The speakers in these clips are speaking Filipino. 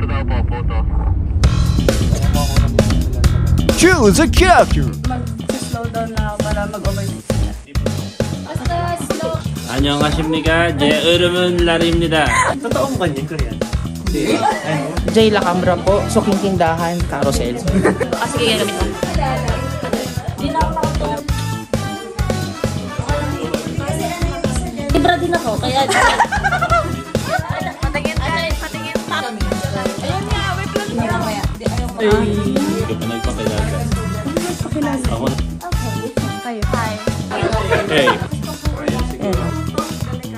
Photo daw po, photo. Choose a character! Mag-slow down na para mag-overtake sila. Basta slow. 안녕하십니까? 제 이름은 라리입니다. Totoong ba niya, Korean? Jay Lacambra po, Suking Tindahan, Carousel. Sige, gagamit ko. Libra din ako, kaya... Patingin. Ayun nga, wait lang. Hindi ka pa nagpakilala. Ako. Kayo. Hi. Hey.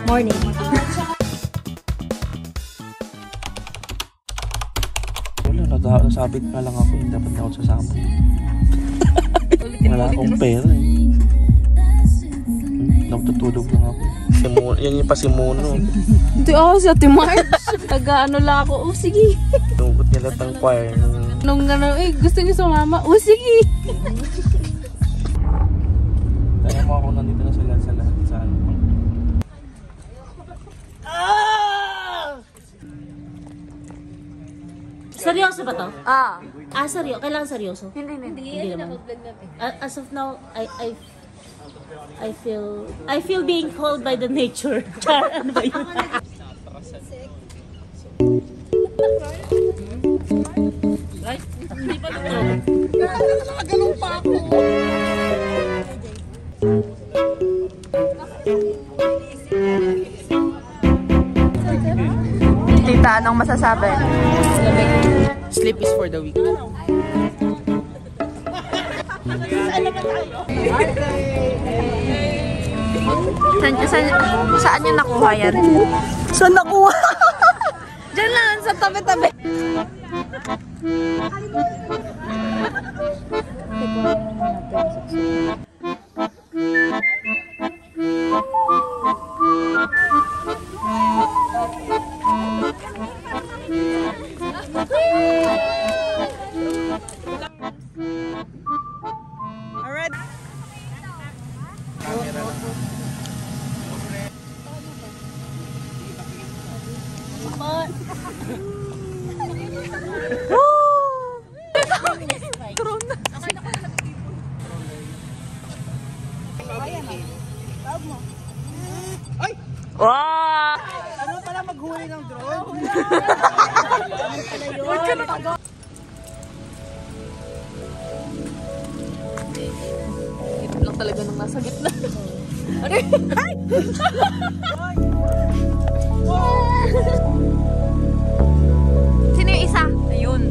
Morning. Wala, nasabit pa lang ako, hindi dapat na ako sasama. Wala akong pera eh. Nagtutulog lang ako. Yan yung pasimuno. Ito ako si Ate March. Taga-ano lang ako. Oh, sige. Tungkot nila tang choir. Nung ano, gusto niyo sumama. Oh, sige. Kaya mo ako nandito na sila sa lahat sa ano. Seryoso ba to? Seryoso. Kailangan seryoso? Hindi naman. As of now, I feel being called by the nature. Char, ano ba yun? Right? Hindi pa ito. Nakagalong pa ako. Tita, anong masasabi? Sleep is for the weak. Saan nyo nakuha yan? Saan nakuha? Diyan lang, sa tabi-tabi. Wow! Ano pala maghuli ng drone? Huwag ka na pag- Ito lang talaga nung nasa gitna. Ano yun? Sino yung isa? Ayun.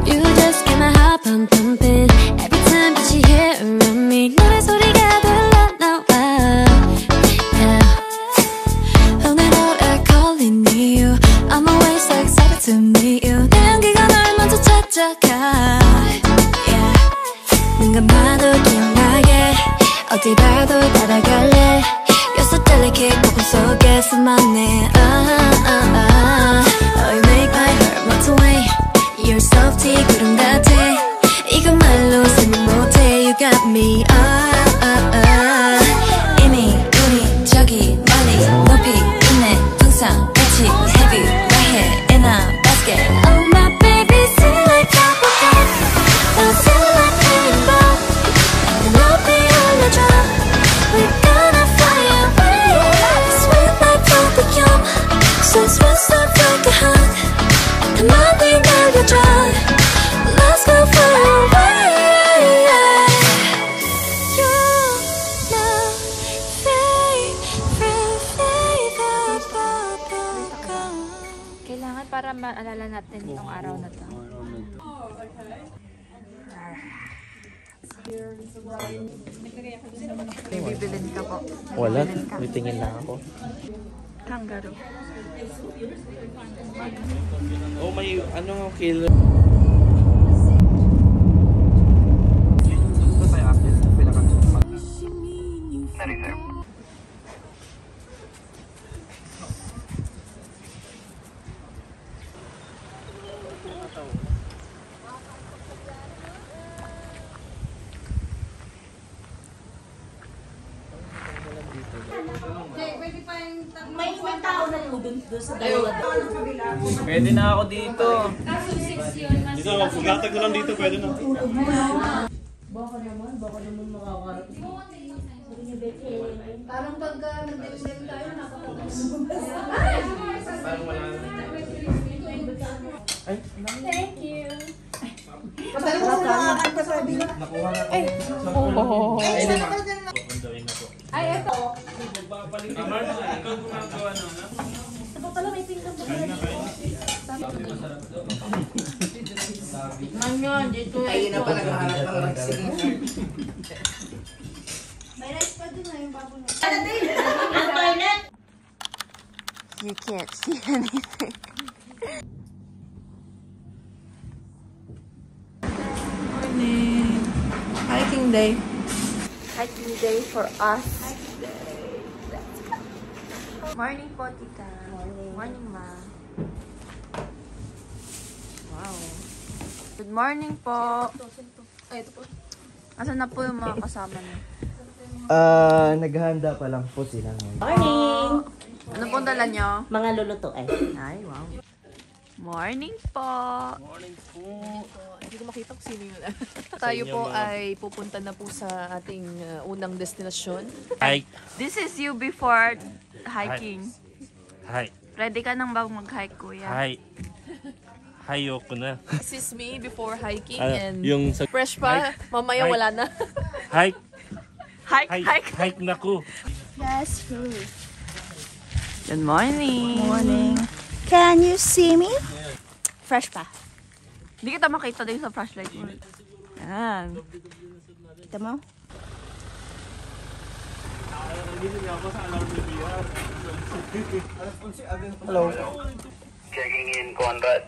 You just get my heart pumping every time that you hear around me. 너의 소리가 들려 나와. Yeah. 오늘을 calling you. I'm always so excited to meet you. 내 향기가 널 먼저 찾아가. Yeah. 눈 감아도 기억나게 어디 봐도 따라갈래. You're so delicate 고금 속에 수많네. Oh, you make my heart melt away. You're softy 구름 같아. 이건 말로 설명 못해. You got me. 이미 우리 저기 멀리 높이 있네. 항상 같이 heavy right here in a basket. Oh my baby, feel like bubblegum. Oh, feel like rainbow. 높이 올려줘. We're gonna fly away. Sweet like bubblegum. So sweet, so like a hug. 더 많이 날려줘. Let's go far away. You're my favorite flavor bubblegum. Kailangan para maalala natin itong araw na to. May bibilin ka po. Wala, titingin lang ako. Kangaroo. Oh, may ano nga killer. Ito tayo update sa pinaka-pag. dito. May tao na po dun sa dalawa. Pwede na ako dito. Dito, maglatag na lang dito, pwede na. Baka naman makakarating. Parang pagka nag-dem tayo, Thank you. Madali mo makakanta sabi niya. Nakuha na ko. Ay, ito. Ito pala may tingnan po. Man dito. Ayun na pala nakaharap ng mag-signature. May rice pa dun na yung babo niya. You can't see anything. Morning. Hiking day. Hiking day for us. Morning po, tita. Morning, ma. Wow. Good morning po. Ay, ito po. Asan na po yung mga kasama niyo? Naghahanda pa lang po sila ngayon. Morning. Ano pong dala niyo? Mga lulutuin. Ay, wow. Morning po. Hindi ko makita kung sino yun. Tayo po ay pupunta na po sa ating unang destinasyon. Hi. This is you before hiking. Hi. Ready ka nang ba mag-hike, kuya? Hi. Hayoko na. This is me before hiking Ah, and yung sa fresh pa. Mamaya Hike. wala na. hike. Hike. Hike na ko. Yes, true. Good morning. Morning. Can you see me? Fresh pa. Hindi kita makita din sa flashlight mo. Yan. Ito mo? Hello. Checking in, Conrad.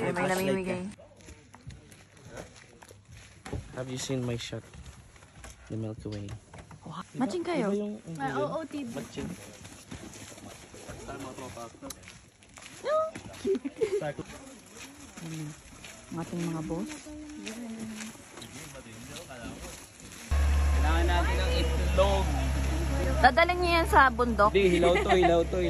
May namimigay. Have you seen my shot? The Milky Way. Matching kayo? Oo, TV. Matching. Ang ating mga boss. Kailangan natin ng itlog. Dadalhin niyo yan sa bundok? Hindi, hilaw to. 8,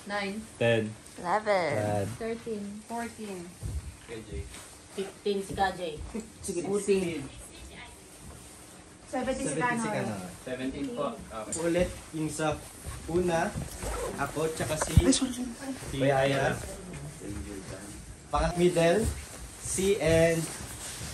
9, 10. 11. 13, 14. 15 si Kajay. Sige, 14. 70 si Kano. 17 po. Ulit yung sa una, ako, tsaka si Bayaya. Pangat middle, C and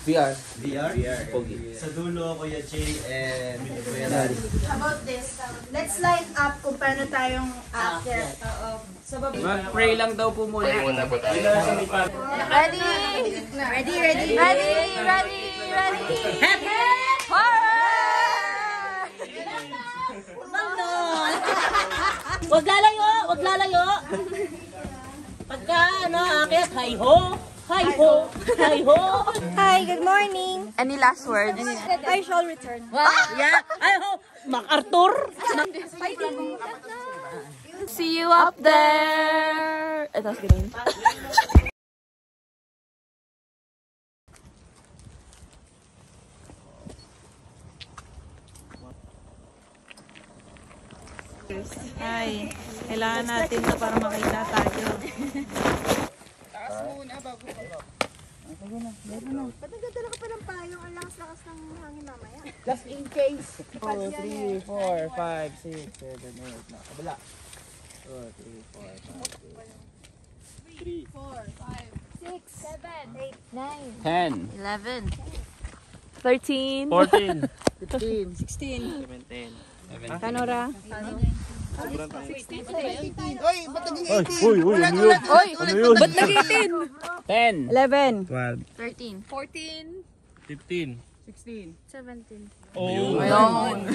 VR. VR. Pogi. Sa dulo, Kuya Jay and Kuya Larry. How about this? Let's line up kung paano tayong after. Oo. Sa baba. Mag-pray lang daw po muna. Ready? Ready. Hep, hep! Hooray! Bandol! Wag lalayo! Pagka, akit, hi ho! Hi, good morning. Any last words? I shall return. Yeah, I hope. MacArthur. See you up there! Ito, ganun. Ay, kailangan natin ito para makita tayo. Ba't nagdadala ka pa ng payong? Ang lakas-lakas ng hangin mamaya. Just in case. 2, 3, 4, 5, 6, 7, 8, na. Kabila. 2, 3, 4, 5, 6. 10. 11. 13, 14. 16, 17. Kanora. Oy, ba't naging 18? Uy, ano yun? Oy, Ano yun? ba't nag-18? 11. 12. 13. 14, 15. 17. Oh. Ayun.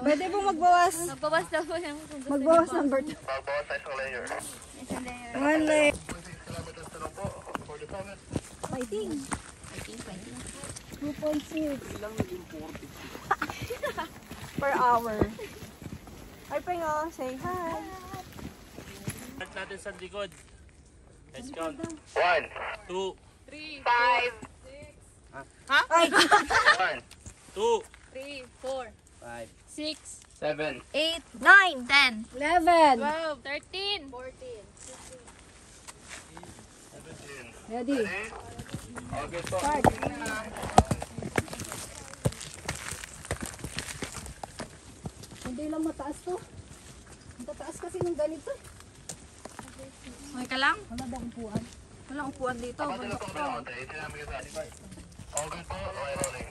Pwede po magbawas. Magbawas daw po yung Magbawas number 2. Magbawas sa isang layer. One layer. Fighting. 2.6 per hour. Ay, Pengo, say hi. Start natin sa likod. Let's count. 1, 2, 3, 5, 1, 2, 3, 4, 5, 6, 7, 8, 9, 10, 11. 12, 13, 14. 17. Ready? Okay po. Start. Hindi lang mataas to. Ang tataas kasi ng ganito. Okay ka lang? Wala ba ang puwan? Walang upuan dito. Kapag ko ba ako tayo? Sinabi ko sa atin. Okay po. Okay, rolling.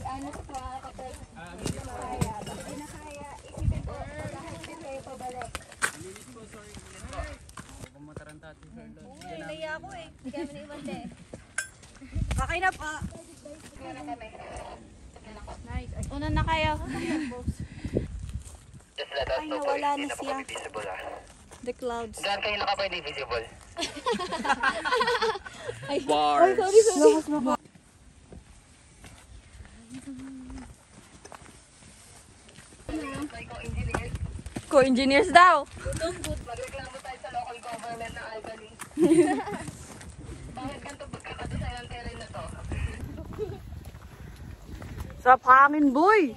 Ano sa kapatid? Hindi na kaya. Hindi na kaya. Isipin ko. Lahat din kayo pabalik. Nilaya ako eh. Hindi kami naiwan eh. Okay na pa. Nice. Una na kaya ako. Just let us Ay, know po. nawala Hindi na na po siya. kami visible ah. The clouds. Saan kayo na ka pa hindi visible? bars. Lakas mo ba? Co-engineers daw. Magreklamo tayo sa local government ng Albany. Bakit ganito pagkakatasayan ng terrain na to? Sarap hangin, boy.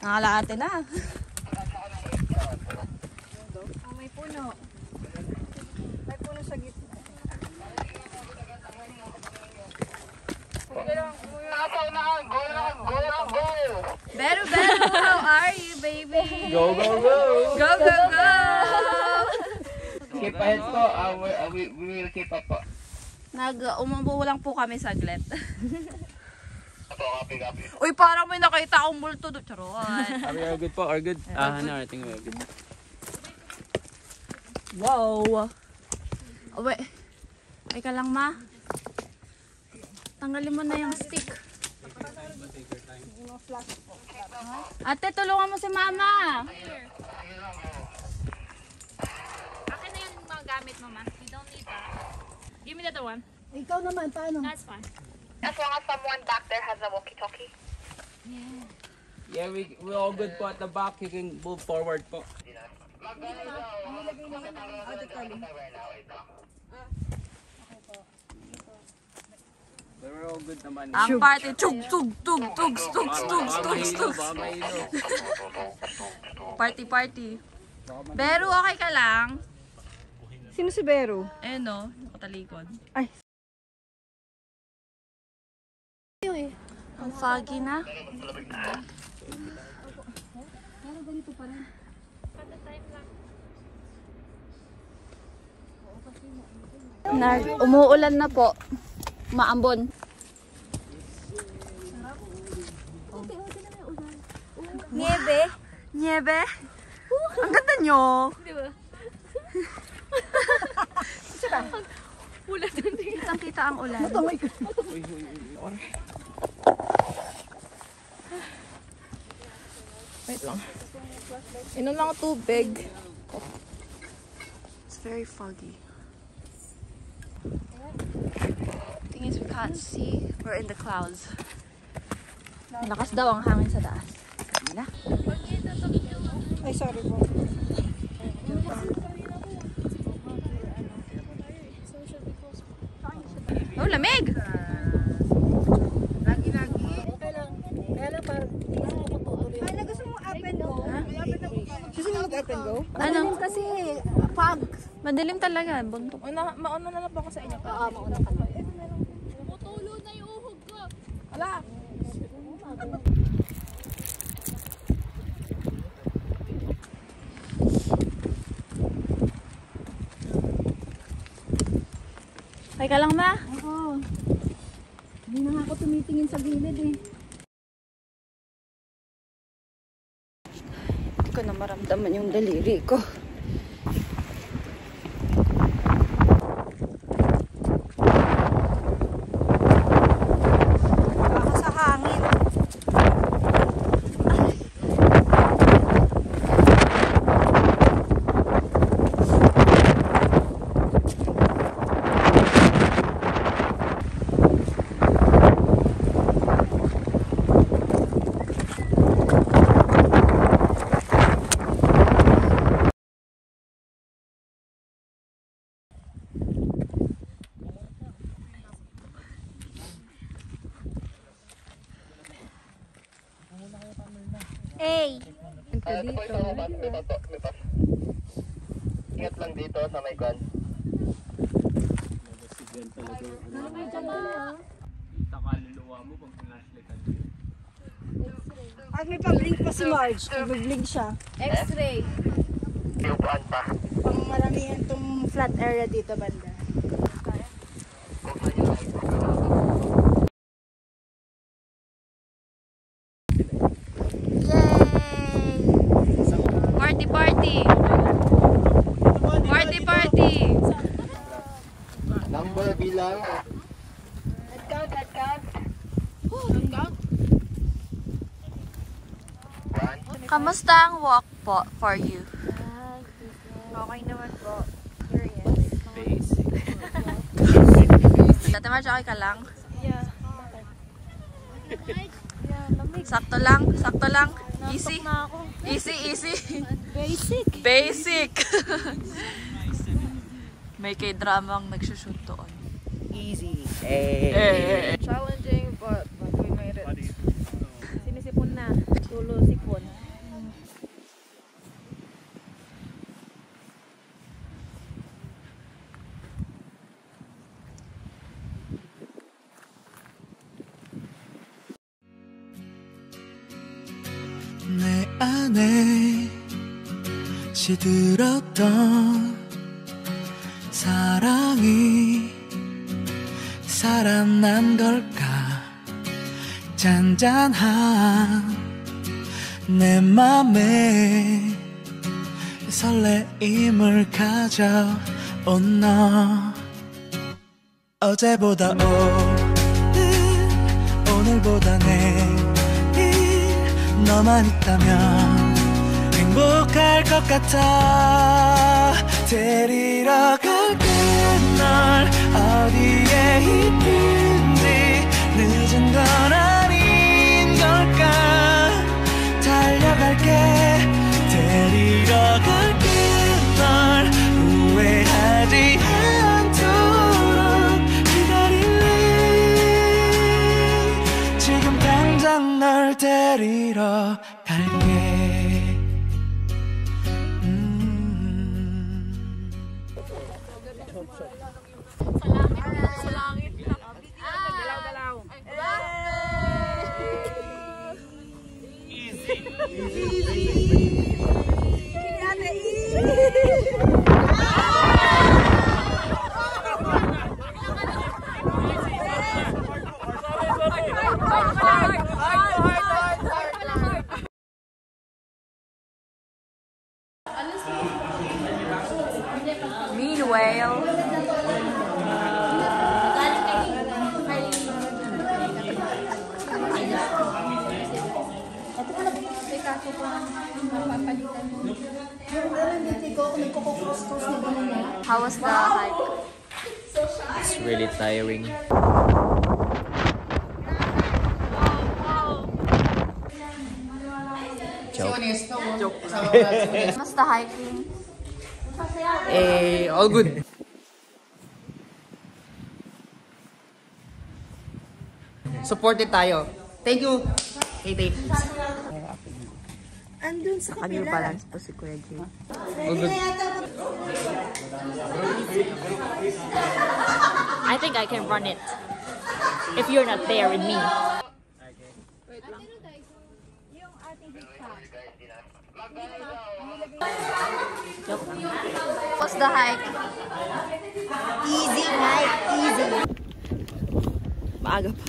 Nakalate na. May puno. May puno sa gitna. Nakasaw na! Go lang! Go lang! Go! Beru, how are you, baby? Go, go, go! Go, go, go! Keep ahead po. We will keep up po. Umubo lang po kami saglit. Ito, copy. Uy, parang may nakita akong multo doon. Charot. Are we good po? Are good? No, I think we're good. Wow. Oh, wait. Ay ka lang, ma. Tanggalin mo na yung stick. Ate, tulungan mo si mama. Akin na yung mga gamit mo, ma. You don't need that. Give me that one. Ikaw naman, paano? That's fine. As long as someone back there has a walkie-talkie. Yeah, we're all good po at the back. You can move forward po. We're all good naman. Ang party, tug, tug, tug, tug, tug, tug, tug, tug. Party, party. Pero okay ka lang. Sino si Bero? Ayun no, nakatalikod. Ay. Ang foggy na. Umuulan na po. Maambon. Niebe. Niebe. Ang ganda nyo. Diba? Ulan din. Kitang-kita ang ulan. Wait lang. Inom lang tubig. It's very foggy. Thing is, we can't see. We're in the clouds. Malakas daw ang hangin sa taas. Sabi na. Ay, sorry po. Oh, lamig! Kaya gusto mo up and go? Gusto mo mag-up and go? Ano? Kasi, pag. Madilim talaga. Buntok. Mauna na lang po ako sa inyo. Oo, mauna ka na. Putulo na yung uhog ko. Wala. Ay ka lang, ma? Oo. Hindi na nga ako tumitingin sa gilid eh. Hindi ko na maramdaman yung daliri ko. A. Ito po isang bus. May pato. Ingat lang dito sa may kwan. Pag may pa-blink pa si Marge, mag-blink siya. X-ray. Iupuan pa. Pang maramihan tong flat area dito banda. Party, party! Party, party! Number bilang. Head count. Kamusta ang walk po for you? Okay naman po. Basic. Dati Marge, okay ka lang? Yeah. Sakto lang, sakto lang. Easy. Easy, easy. Basic. Basic. May K-dramang nagsushoot doon. Easy. Challenging, but we made it. Sinisipon na. Tulo sipon. 내 안에 시들었던 사랑이 살아난 걸까 잔잔한 내 맘에 설레임을 가져온 너 어제보다 오늘보다 내일 너만 있다면 행복할 것 같아 데리러 갈게 널 어디에 있든지 늦은 건 아닌 걸까 달려갈게 데리러 갈게 널 후회하지 않도록 기다릴래 지금 당장 널 데리러 갈게 Meanwhile, how was the hike? It's really tiring. How's the hiking? All good. Supported tayo. Thank you. Hey. Andun sa New kapila. Balance po si Kuya Jay. All good. I think I can run it if you're not there with me. What's the hike? Easy hike, easy. Maaga pa.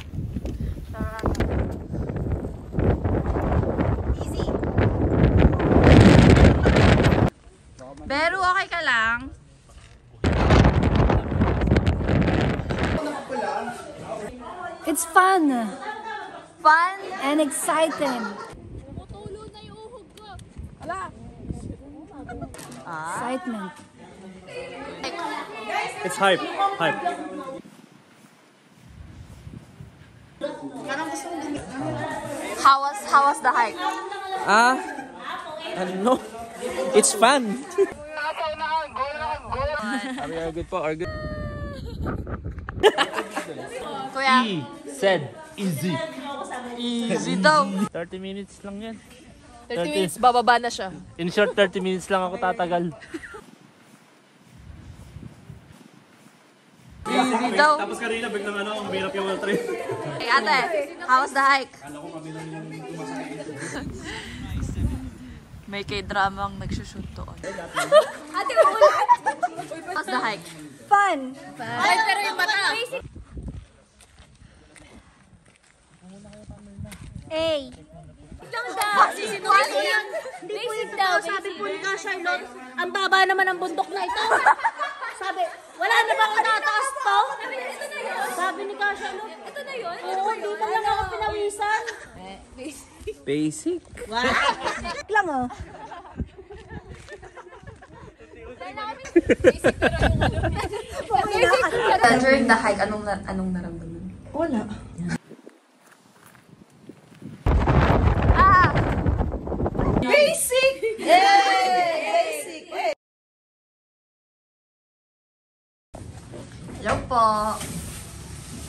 Easy. Pero okay ka lang? It's fun. Fun? And exciting. Excitement. It's hype. Hype. How was the hike? I don't know. It's fun. We are good po, are good. Kuya? Said easy. Easy daw. 30 minutes lang yan. 30 minutes, bababa na siya. In short, 30 minutes lang ako tatagal. Dito. Tapos kanina biglang mahirap yung wall trip. Hey, ate, how was the hike? May K-drama ang nagsushoot doon. Ate, ulat! How's the hike? Fun! Ay, pero yung mata. Hey! Basic daw. Sabi po ni Ka Charlotte, ang baba naman ang bundok na ito. Sabi, wala na bang nataas to? Sabi ni Ka Charlotte, ito na yun? Oo, hindi pa lang ako pinawisan. Basic. Lang oh. During the hike, anong naramdaman? Wala. Basic! Basic! Hello po.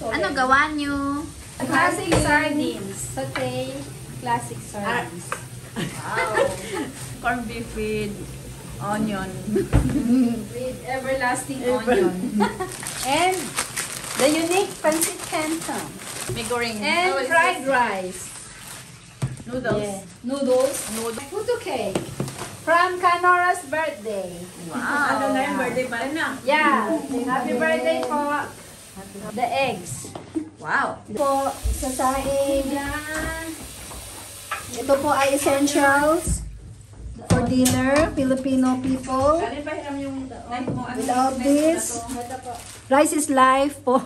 Ano gawa niyo? Classic sardines. Saute classic sardines. Wow. Corned beef with onion. With everlasting onion. And the unique pancit canton. May goring. And fried rice. Noodles. Yeah. Noodles. Puto cake. From Canora's birthday. Wow. Ano na yung birthday pa rin na? Yeah. Happy birthday po. The eggs. Wow. Po, sasaing. Ito po ay essentials for dinner, Filipino people. Without this, rice is life po.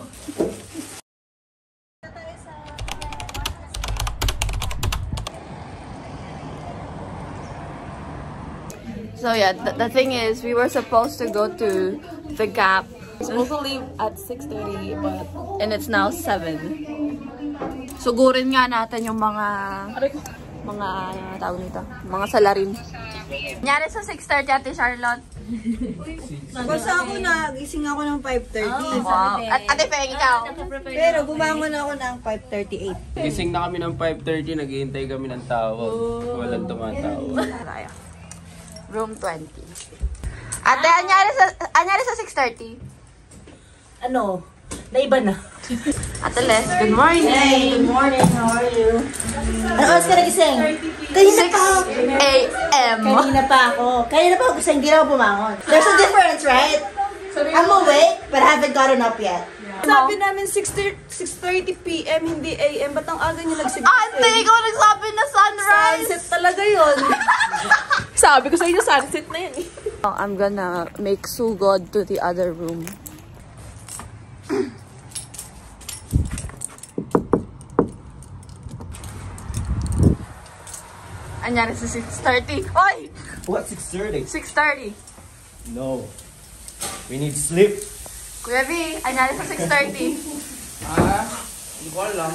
So yeah, the thing is, we were supposed to go to the Gap. We're supposed to leave at 6:30, but... And it's now 7. Sugurin nga natin yung mga tawag nito, mga salarin. Nangyari sa 6:30, Ate Charlotte. Kasi ako nagising ako ng 5:30. Wow. At Ate Feng, ikaw? Pero bumangon ako ng 5:38. Gising na kami ng 5:30, naghihintay kami ng tawag. Walang tumatawag. Room 20. Ate, anyari sa 6:30? Ano? Naiba na. Ate Les, good morning. Hey, good morning. How are you? Ano oras ka nagising? Kanina pa ako. 6 a.m. Kanina pa ako. Kanina pa ako kasi hindi na ako bumangon. There's a difference, right? I'm awake, but I haven't gotten up yet. Sabi namin 6:30 p.m. hindi a.m. Ba't ang aga niyo nagsigising? Ate, ikaw nagsabi na sunrise! Sunset talaga yun. Sabi ko sa inyo, sunset na yan eh. I'm gonna make sugod to the other room. Anyari sa 6:30? Oy! What, 6:30? 6:30. No. We need sleep. Kuya V, anyari sa 6:30? Hindi ko alam.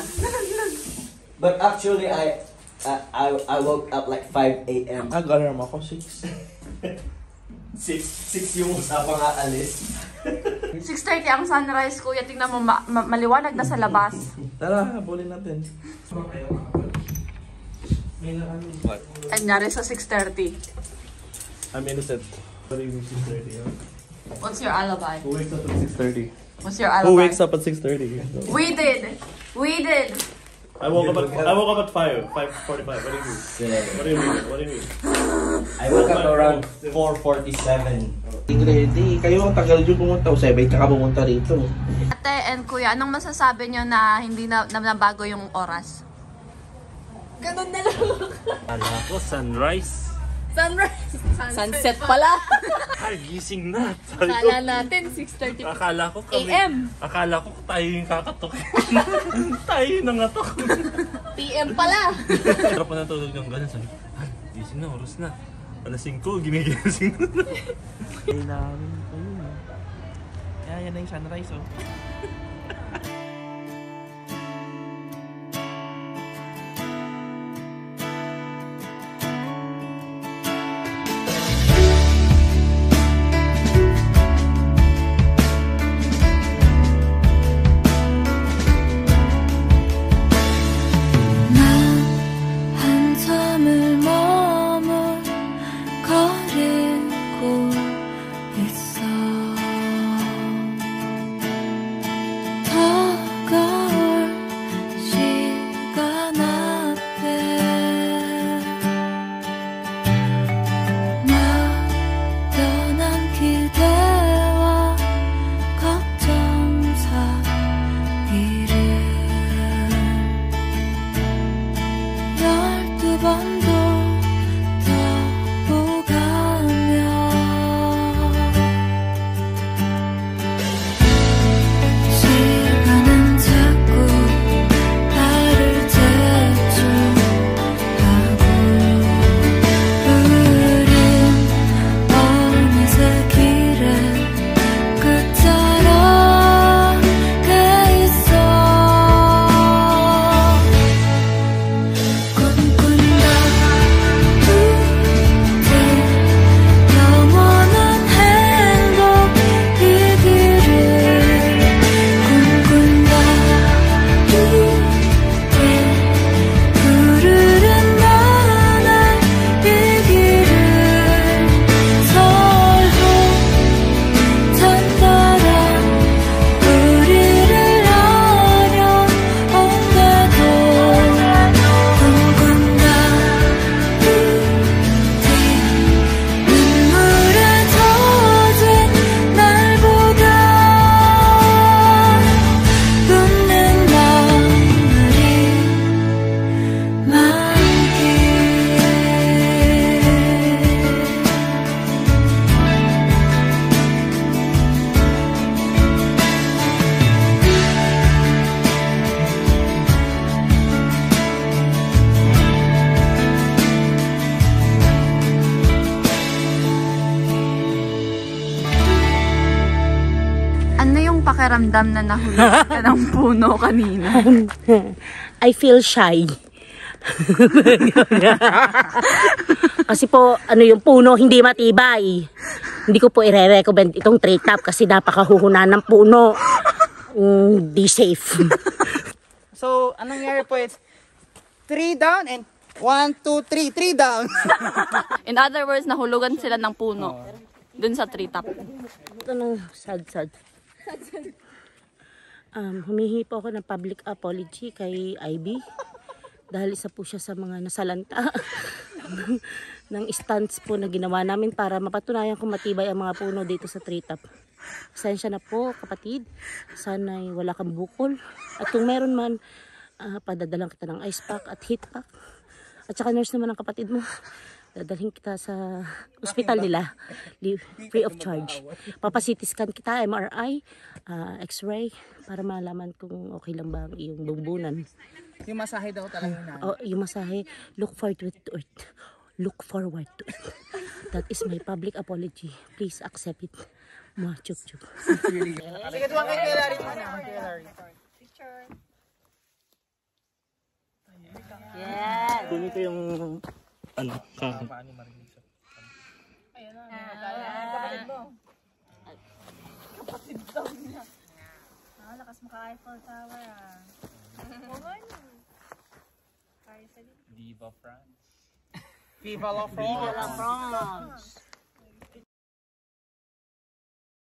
But actually, I woke up like 5 a.m. Nag-alarm ako, 6. 6 yung usapang aalis. 6:30 ang sunrise, kuya. Tingnan mo, maliwanag na sa labas. Tara, habulin natin. What? Anyari sa 6:30? I'm innocent. What do you mean 6:30? What's your alibi? Who wakes up at 6:30? What's your alibi? Who wakes up at 6:30? We did! We did! I woke up at 5:45. What do you mean? What do you mean? What do you mean? I woke up around 4:47. Ready. Kayo ang tagal yung pumunta. 7 ka pumunta rito. Ate and kuya, anong masasabi nyo na hindi na nabago yung oras? Ganun na lang. Kala ko, sunrise. Sunrise. Sunset pala. Ay, gising na. Sabi ko, Kala natin, 6:30 akala ko kami. AM. Akala ko tayo yung kakatok. Tayo yung nangatok. PM pala. Pero pa natulog ng gano'n, sabi ko, ay, gising na, oras na. Alas 5, ginigising na. Kaya namin kayo. Kaya yan na yung sunrise, oh. 한참을 멈 번도 더 오가며 시간은 자꾸 나를 대충하고 우린 어느새 길의 끝자락에 있어 꿈꾼다 우리 영원한 행복이기를 꿈꾼다 우리 푸르른 나날 이기를 설후 찬바람 우리를 아려온데도 꿈꾼다 우리 눈물에 젖은 날보다 웃는 나날이 많길 Ano yung pakiramdam na nahulog ka ng puno kanina? I feel shy. Kasi po, ano yung puno, hindi matibay. Hindi ko po i-recommend itong tree top kasi napakahuhunan ng puno. Di safe. So, anong nangyari po is 3 down and 1, 2, 3, 3 down. In other words, nahulugan sila ng puno. Dun sa treetop. Ano, sad. Humihingi po ako ng public apology kay Ivy. Dahil isa po siya sa mga nasalanta ng stunts po na ginawa namin para mapatunayan kung matibay ang mga puno dito sa treetop. Pasensya na po kapatid. Sana'y wala kang bukol. At kung meron man, padadalang kita ng ice pack at heat pack. At saka nurse naman ang kapatid mo. Dadalhin kita sa ospital nila. Free of charge. Papa-CT scan kita, MRI, X-ray, para malaman kung okay lang ba ang iyong bumbunan. Yung masahe daw talaga na. Oh, yung masahe, look forward to it. Look forward to it. That is my public apology. Please accept it. Mwah, chuk. Sige, tuwang kay Larry. Picture. Yes. Kunin ko yung ano, kahoy. Ayun na. Kapatid mo. Kapatid daw niya. Lakas mo ka Eiffel Tower ah. Diva France. Viva la France.